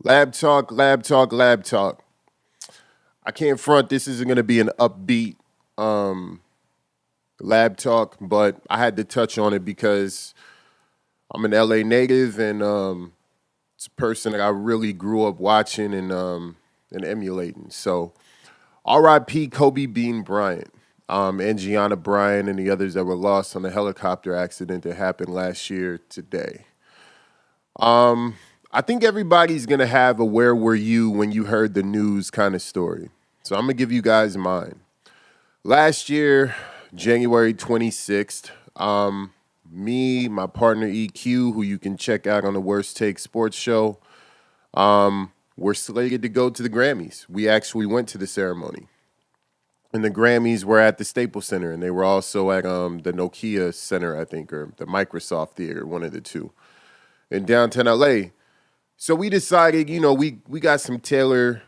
Lab talk, lab talk, lab talk. I can't front. This isn't going to be an upbeat um, lab talk, but I had to touch on it because I'm an LA native and it's a person that I really grew up watching and emulating. So, R.I.P. Kobe Bean Bryant, and Gianna Bryant, and the others that were lost on the helicopter accident that happened last year today. Um, I think everybody's gonna have a "Where were you when you heard the news" kind of story. So I'm gonna give you guys mine. Last year, January 26th, me, my partner EQ, who you can check out on the Worst Take Sports Show, we're slated to go to the Grammys. We actually went to the ceremony. And the Grammys were at the Staples Center, and they were also at the Nokia Center, I think, or the Microsoft Theater, one of the two, in downtown LA. So we decided, we got some tailored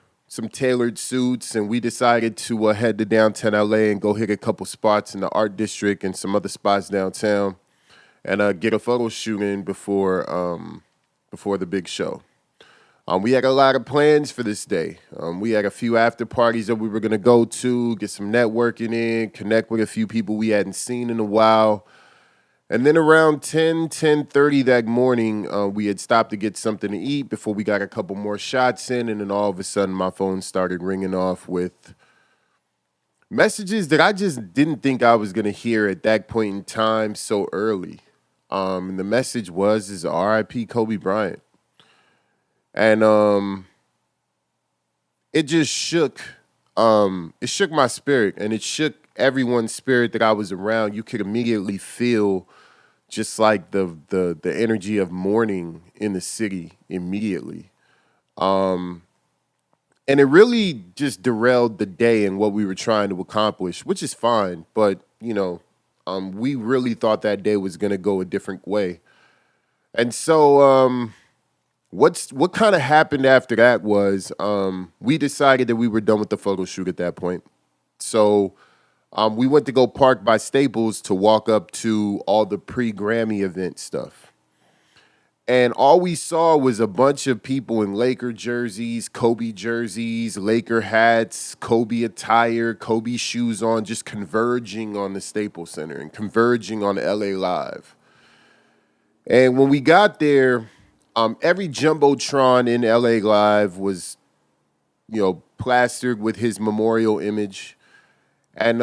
suits, and we decided to head to downtown LA and go hit a couple spots in the art district and some other spots downtown, and get a photo shoot in before the big show. We had a lot of plans for this day. We had a few after parties that we were gonna go to, get some networking in, connect with a few people we hadn't seen in a while. And then around 10:30 that morning, we had stopped to get something to eat before we got a couple more shots in. And then all of a sudden, my phone started ringing off with messages that I just didn't think I was going to hear at that point in time so early. And the message is RIP Kobe Bryant. And it just it shook my spirit, and it shook everyone's spirit that I was around. You could immediately feel just like the energy of mourning in the city immediately. Um, and it really just derailed the day and what we were trying to accomplish, which is fine. But we really thought that day was going to go a different way. And so, what kind of happened after that was we decided that we were done with the photo shoot at that point. So we went to go park by Staples to walk up to all the pre-Grammy event stuff. And all we saw was a bunch of people in Laker jerseys, Kobe jerseys, Laker hats, Kobe attire, Kobe shoes on, just converging on the Staples Center and converging on LA Live. And when we got there, every jumbotron in LA Live was, plastered with his memorial image. And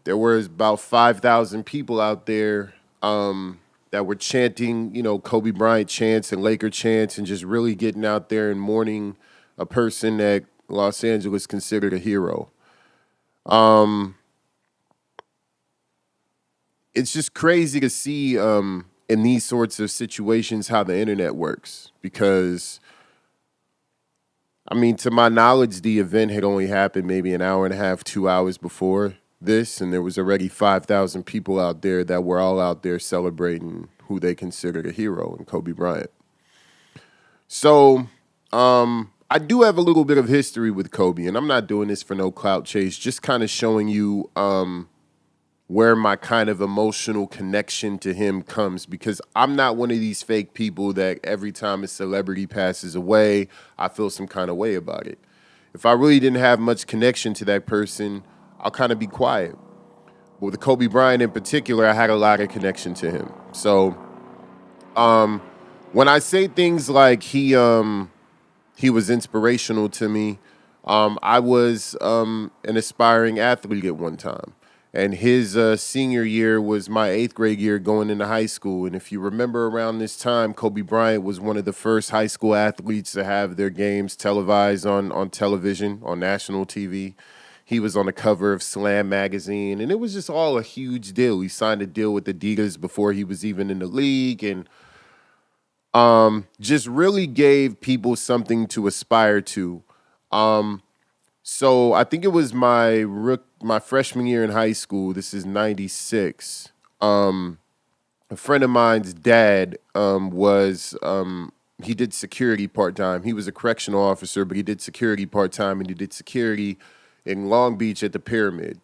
there was about 5,000 people out there that were chanting, Kobe Bryant chants and Laker chants and just really getting out there and mourning a person that Los Angeles considered a hero. Um, it's just crazy to see in these sorts of situations how the internet works because, I mean, to my knowledge, the event had only happened maybe an hour and a half, 2 hours before this, and there was already 5,000 people out there that were all out there celebrating who they considered a hero in Kobe Bryant. So, I do have a little bit of history with Kobe, and I'm not doing this for no clout chase, just kind of showing you where my kind of emotional connection to him comes because I'm not one of these fake people that every time a celebrity passes away, I feel some kind of way about it. If I really didn't have much connection to that person, I'll kind of be quiet. But with Kobe Bryant in particular, I had a lot of connection to him. So um, when I say things like he was inspirational to me, I was an aspiring athlete at one time. And his senior year was my eighth grade year going into high school. And if you remember around this time, Kobe Bryant was one of the first high school athletes to have their games televised on television, on national TV. He was on the cover of Slam magazine, and it was just all a huge deal. He signed a deal with Adidas before he was even in the league, and just really gave people something to aspire to. Um, so I think it was my freshman year in high school. This is '96. A friend of mine's dad was he did security part time. He was a correctional officer, but he did security part time, and he did security in Long Beach at the Pyramid.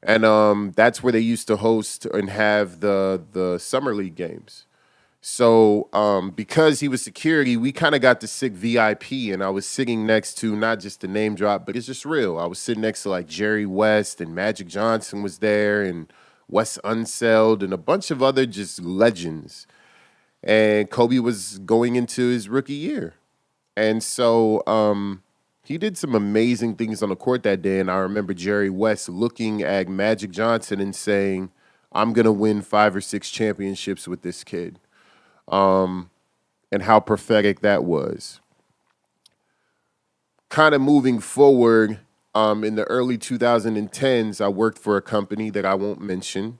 And that's where they used to host and have the summer league games. So because he was security, we kind of got to sit VIP, and I was sitting next to not just the name drop, but it's just real. I was sitting next to like Jerry West, and Magic Johnson was there, and Wes Unseld, and a bunch of other just legends. And Kobe was going into his rookie year. And so he did some amazing things on the court that day. And I remember Jerry West looking at Magic Johnson and saying, I'm going to win 5 or 6 championships with this kid. And how prophetic that was. Kind of moving forward, in the early 2010s, I worked for a company that I won't mention.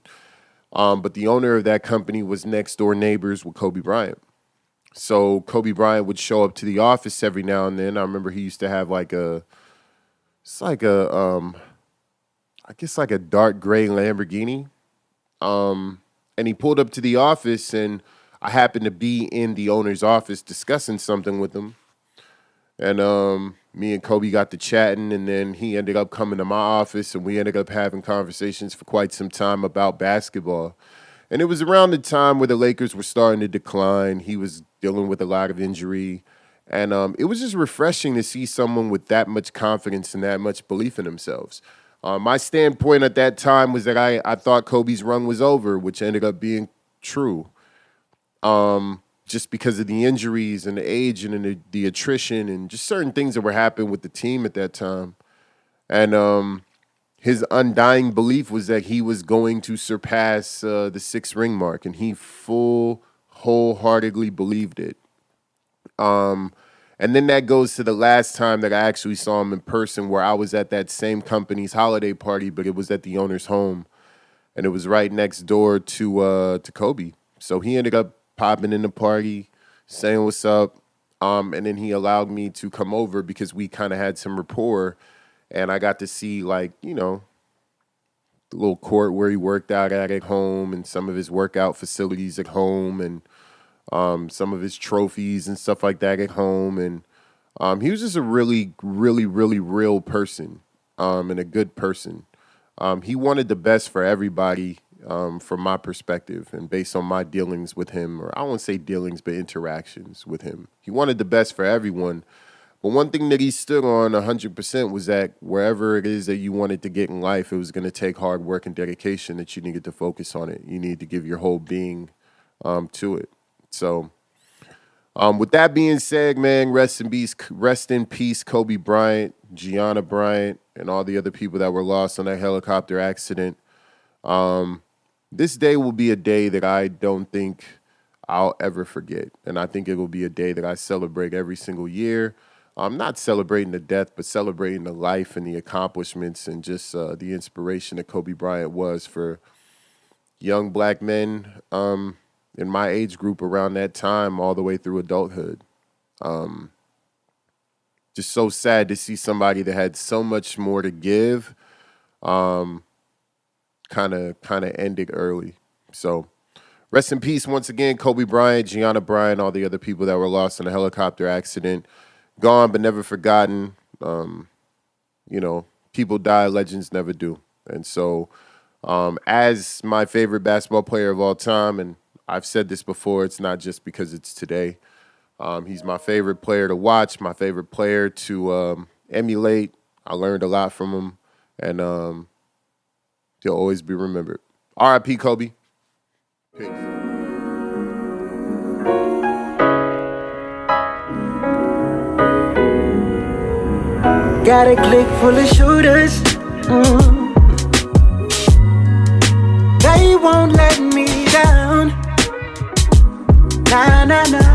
But the owner of that company was next door neighbors with Kobe Bryant. So Kobe Bryant would show up to the office every now and then. I remember he used to have I guess like a dark gray Lamborghini. And he pulled up to the office, and I happened to be in the owner's office discussing something with him. And me and Kobe got to chatting, and then he ended up coming to my office, and we ended up having conversations for quite some time about basketball. And it was around the time where the Lakers were starting to decline. He was dealing with a lot of injury. And it was just refreshing to see someone with that much confidence and that much belief in themselves. My standpoint at that time was that I thought Kobe's run was over, which ended up being true. Just because of the injuries and the age and the attrition and just certain things that were happening with the team at that time. And his undying belief was that he was going to surpass the 6-ring mark, and he wholeheartedly believed it. And then that goes to the last time that I actually saw him in person, where I was at that same company's holiday party, but it was at the owner's home, and it was right next door to Kobe. So he ended up popping in the party, saying what's up, and then he allowed me to come over because we kind of had some rapport, and I got to see, like, the little court where he worked out at home, and some of his workout facilities at home, and some of his trophies and stuff like that at home. And he was just a really, really, really real person, and a good person. He wanted the best for everybody, from my perspective and based on my dealings with him, or I won't say dealings, but interactions with him. He wanted the best for everyone. But one thing that he stood on 100% was that wherever it is that you wanted to get in life, it was going to take hard work and dedication, that you needed to focus on it. You need to give your whole being to it. So with that being said, man, rest in peace, Kobe Bryant, Gianna Bryant, and all the other people that were lost on that helicopter accident. This day will be a day that I don't think I'll ever forget. And I think it will be a day that I celebrate every single year. Not celebrating the death, but celebrating the life and the accomplishments and just the inspiration that Kobe Bryant was for young black men in my age group around that time, all the way through adulthood. Just so sad to see somebody that had so much more to give kind of ended early. So rest in peace once again, Kobe Bryant, Gianna Bryant, all the other people that were lost in a helicopter accident. Gone but never forgotten. People die, legends never do. And so as my favorite basketball player of all time, and I've said this before, it's not just because it's today. He's my favorite player to watch, my favorite player to emulate. I learned a lot from him, and he'll always be remembered. R.I.P. Kobe. Peace. Got a clique full of shooters. They won't let me down. Nah, nah, nah.